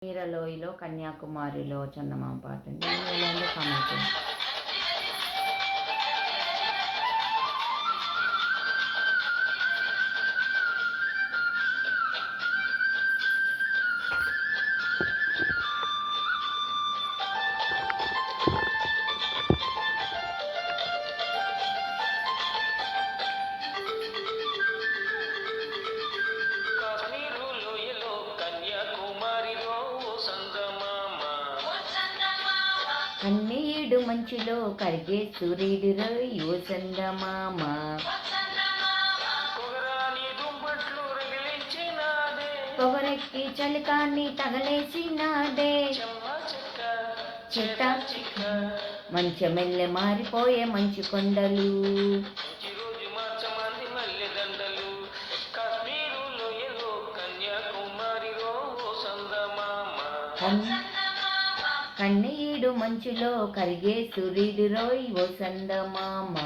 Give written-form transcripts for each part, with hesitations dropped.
నీరలోయలో కన్యాకుమారిలో చందమామ పాట అండి. నేను కామెంట్ చేయండి. కన్నీడు మంచులో కరిగే సూర్యుడు ఓ చందమామ, పొగరెక్కి చలికాన్ని తగలేసినాడే, చిట్ట మంచమెల్లె మారిపోయే మంచు కొండలు, కన్నీడు మంచులో కరిగే సూర్యుడు ఓ చందమామ.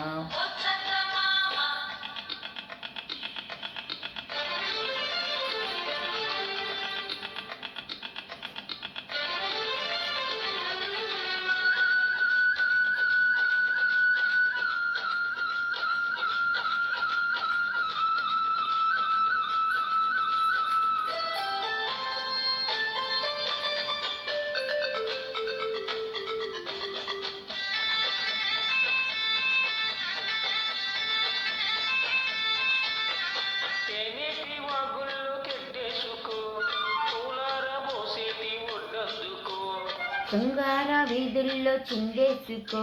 శృంగార వీధుల్లో చిందేసుకో,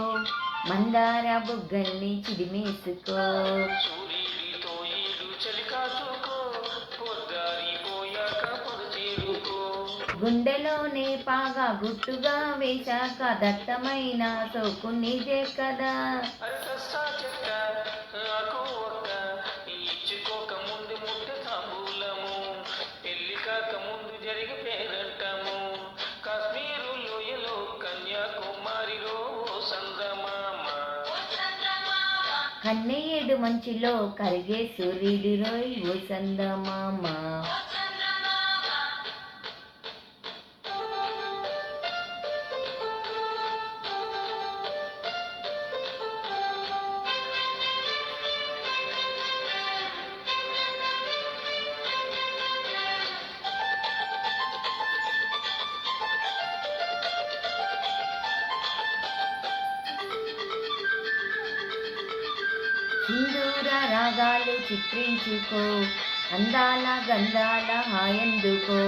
మందార బుగ్గల్ని చిదిమేసుకో, గుండెలోనే పాగా గుట్టుగా వేశాక దట్టమైన సోకు నీదే కదా. కన్నయ్యేడు మంచులో కరిగే సూర్యుడు ఓ చందమామ. సింధూర రాగాలు చిత్రించుకో, అందాల గంధాల హాయందుకో,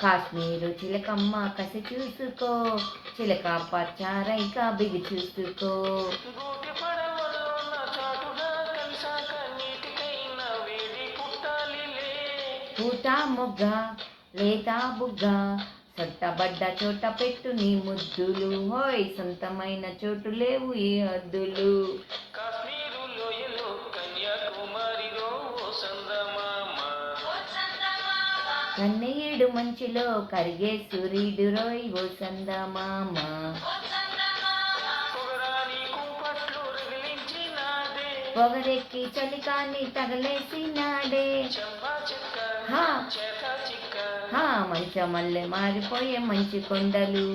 కాశ్మీరు చిలకమ్మ కసి చూసుకో, చిలక పచ్చారైక బిగి చూసుకో, పూట మొగ్గ లేత బుగ్గ సొట్టబడ్డ చోట పెట్టు నీ ముద్దులు, హోయ్ సొంతమైన చోటు లేవు ఈ హద్దులు. కన్నయ్యేడు మంచులో కరిగే సూర్యుడు ఓ చందమామ. పొగరెక్కి చలికాన్ని తగలేసినాడే, మంచమల్లె మారిపోయే మంచు కొండలు,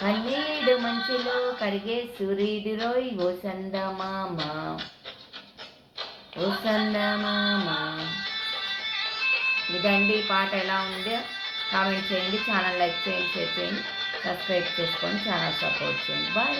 కన్నీడు మంచులో కరిగే సూర్యుడు ఓ చందమామ, ఓ చందమామ. ఇదండి పాట. ఎలా ఉందో కామెంట్ చేయండి, ఛానల్ లైక్ చేయండి, షేర్ చేయండి, సబ్స్క్రైబ్ చేసుకోండి, ఛానల్ సపోర్ట్ చేయండి. బాయ్.